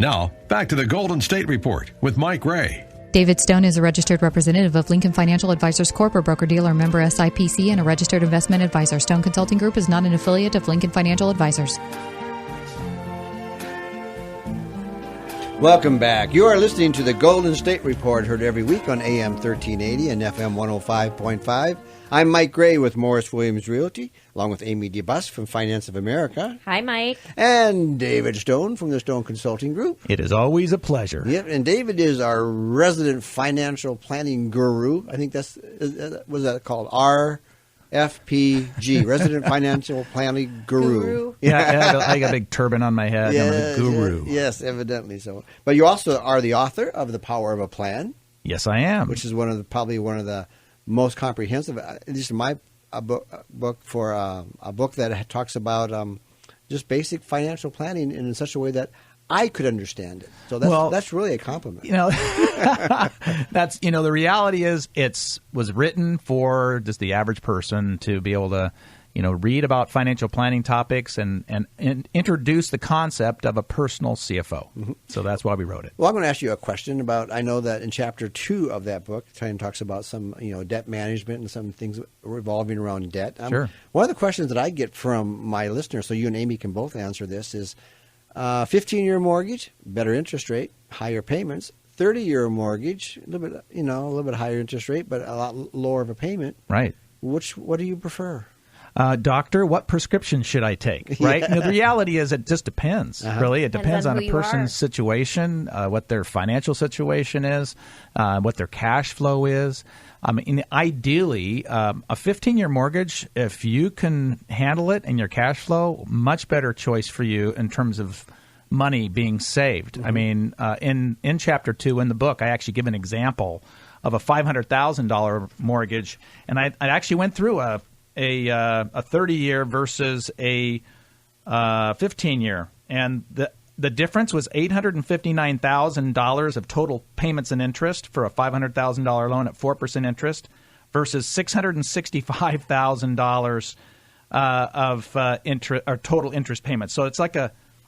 Now, back to the Golden State Report with Mike Ray. David Stone is a registered representative of Lincoln Financial Advisors Corp., a broker-dealer member SIPC, and a registered investment advisor. Stone Consulting Group is not an affiliate of Lincoln Financial Advisors. Welcome back. You are listening to the Golden State Report, heard every week on AM 1380 and FM 105.5. I'm Mike Gray with Morris Williams Realty, along with Amy DeBus from Finance of America. Hi, Mike. And David Stone from the Stone Consulting Group. It is always a pleasure. Yep, and David is our resident financial planning guru. I think what is that called? RFPG, Resident Financial Planning Guru. Yeah, I got a big turban on my head. I'm a guru. Yes, evidently so. But you also are the author of The Power of a Plan. Yes, I am. Which is probably one of the most comprehensive, at least in my book that talks about just basic financial planning in such a way that I could understand it. So that's really a compliment. That's the reality is it was written for just the average person to be able to read about financial planning topics and introduce the concept of a personal CFO. Mm-hmm. So that's why we wrote it. Well, I'm going to ask you a question about, I know that in Chapter 2 of that book, Tryon talks about some debt management and some things revolving around debt. Sure. One of the questions that I get from my listeners, so you and Amy can both answer this, is 15-year mortgage, better interest rate, higher payments. 30-year mortgage, a little bit higher interest rate, but a lot lower of a payment. Right. What do you prefer? Doctor, what prescription should I take? Right. Yeah. The reality is it just depends. Uh-huh. Really, it depends on a person's are. situation, what their financial situation is, what their cash flow is. Ideally, a 15-year mortgage, if you can handle it and your cash flow, much better choice for you in terms of money being saved. Mm-hmm. I mean, in Chapter 2 in the book, I actually give an example of a $500,000 mortgage, and I actually went through a 30-year versus a 15-year, and the difference was $859,000 of total payments and interest for a $500,000 loan at 4% interest versus $665,000 of interest or total interest payments. So it's like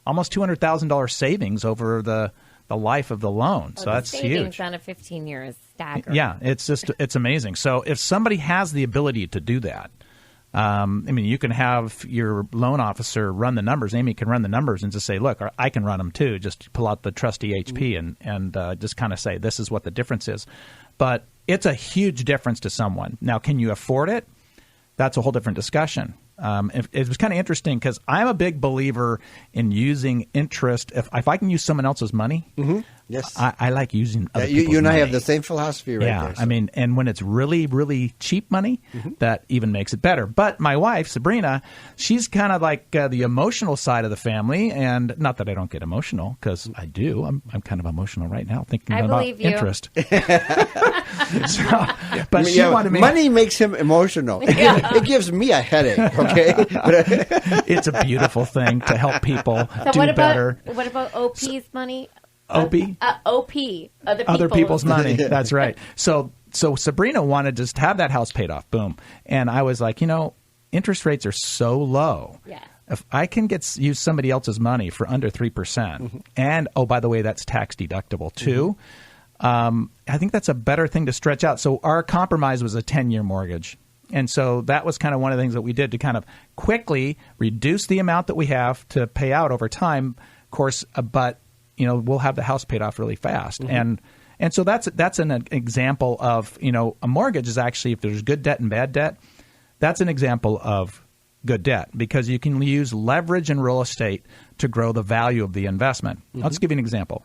almost $200,000 savings over the life of the loan. So that's savings huge. On a 15-year is staggering. Yeah, it's amazing. So if somebody has the ability to do that, you can have your loan officer run the numbers. Amy can run the numbers and just say, look, I can run them too. Just pull out the trusty HP and just kind of say, this is what the difference is. But it's a huge difference to someone. Now, can you afford it? That's a whole different discussion. It was kind of interesting because I'm a big believer in using interest. If I can use someone else's money, mm-hmm. Yes, I like using other people's money. You and I have the same philosophy right there. So. And when it's really, really cheap money, mm-hmm. that even makes it better. But my wife, Sabrina, she's kind of like the emotional side of the family. And not that I don't get emotional, because I do. I'm kind of emotional right now thinking about interest. But she wanted me. Money makes him emotional. It gives me a headache, okay? It's a beautiful thing to help people do better. What about OP's money? OP? OP. Other people's money. That's right. So Sabrina wanted to just have that house paid off. Boom. And I was like, interest rates are so low. Yeah. If I can use somebody else's money for under 3%, mm-hmm. and, oh, by the way, that's tax deductible too, mm-hmm. I think that's a better thing to stretch out. So our compromise was a 10-year mortgage. And so that was kind of one of the things that we did to kind of quickly reduce the amount that we have to pay out over time, of course, but we'll have the house paid off really fast. Mm-hmm. And so that's an example of, a mortgage is actually, if there's good debt and bad debt, that's an example of good debt because you can use leverage in real estate to grow the value of the investment. Mm-hmm. Let's give you an example.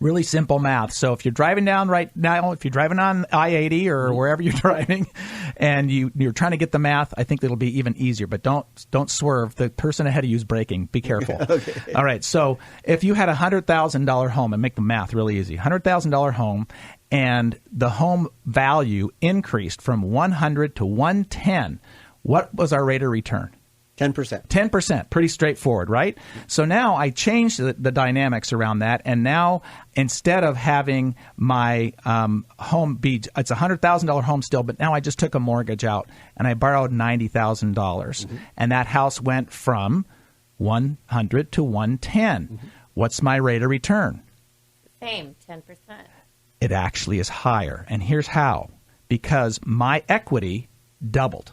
Really simple math. So if you're driving down right now, if you're driving on I-80 or wherever you're driving and you're trying to get the math, I think it'll be even easier. But don't swerve. The person ahead of you is braking. Be careful. Okay. All right. So if you had a $100,000 home, and make the math really easy, $100,000 home, and the home value increased from 100 to 110, what was our rate of return? 10%. 10%. Pretty straightforward, right? So now I changed the dynamics around that, and now instead of having my home be – it's a $100,000 home still, but now I just took a mortgage out, and I borrowed $90,000. Mm-hmm. And that house went from 100 to 110. Mm-hmm. What's my rate of return? Same, 10%. It actually is higher. And here's how. Because my equity doubled.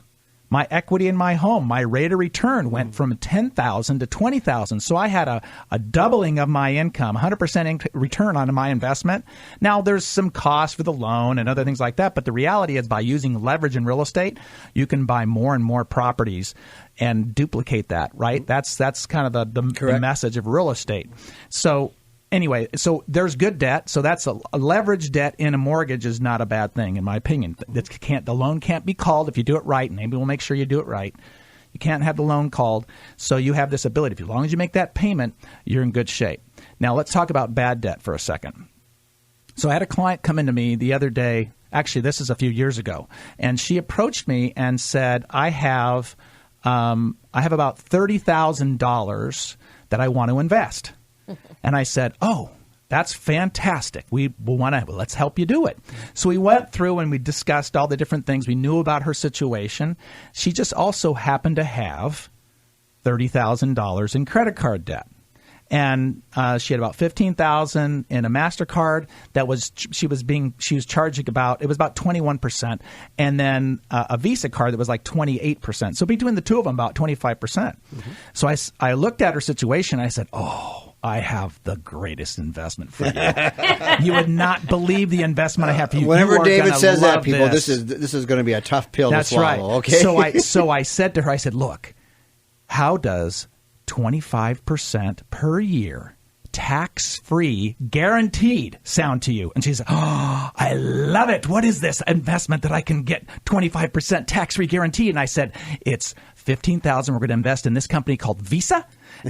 My equity in my home, my rate of return went from $10,000 to $20,000. So I had a doubling of my income, 100% return on my investment. Now, there's some cost for the loan and other things like that. But the reality is by using leverage in real estate, you can buy more and more properties and duplicate that, right? That's kind of the message of real estate. So anyway, so there's good debt. So that's a leveraged debt in a mortgage is not a bad thing, in my opinion. The loan can't be called if you do it right. And maybe we'll make sure you do it right. You can't have the loan called. So you have this ability. As long as you make that payment, you're in good shape. Now, let's talk about bad debt for a second. So I had a client come into me the other day. Actually, this is a few years ago. And she approached me and said, I have about $30,000 that I want to invest. And I said, oh, that's fantastic. Let's help you do it. So we went through and we discussed all the different things we knew about her situation. She just also happened to have $30,000 in credit card debt. And she had about $15,000 in a MasterCard she was charging about 21%, and then a Visa card that was like 28%. So between the two of them, about 25%. Mm-hmm. So I looked at her situation. And I said, oh, I have the greatest investment for you. You would not believe the investment I have for you. Whenever David says that, people, this is going to be a tough pill to swallow. That's right. Okay. So I said to her, I said, look, how does 25% per year, tax-free, guaranteed, sound to you? And she said, oh, I love it. What is this investment that I can get 25% tax-free guaranteed? And I said, it's $15,000 we're going to invest in this company called Visa,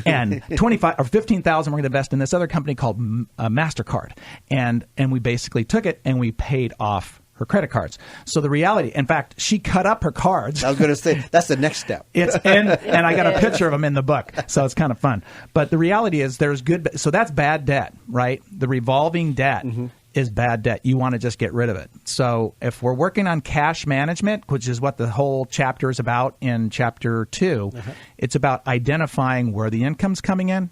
and $15,000 we're going to invest in this other company called MasterCard. And we basically took it and we paid off her credit cards. So the reality, in fact, she cut up her cards. I was going to say, that's the next step. And I got a picture of them in the book, so it's kind of fun. But the reality is so that's bad debt, right? The revolving debt is bad debt. You want to just get rid of it. So if we're working on cash management, which is what the whole chapter is about in Chapter 2, it's about identifying where the income's coming in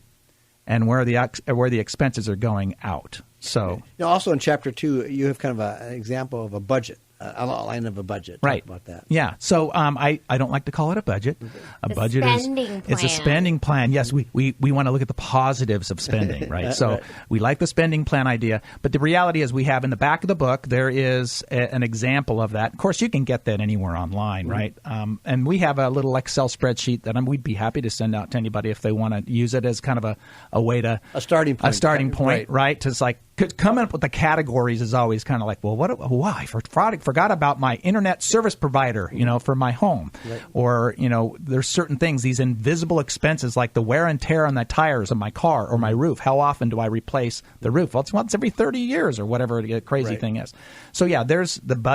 and where the expenses are going out. So now, also in Chapter 2, you have kind of an example of a budget, an outline of a budget. Right. Talk about that. Yeah. So I don't like to call it a budget. A budget is a spending plan. Yes, we want to look at the positives of spending, right? So we like the spending plan idea, but the reality is we have in the back of the book, there is an example of that. Of course, you can get that anywhere online, right? And we have a little Excel spreadsheet that we'd be happy to send out to anybody if they want to use it as kind of a way to a starting point, right? To like coming up with the categories is always kind of like, well, I forgot about my internet service provider, for my home. Right. Or, there's certain things, these invisible expenses like the wear and tear on the tires of my car or my roof. How often do I replace the roof? Well, it's once every 30 years or whatever the crazy thing is. So, yeah, there's the budget.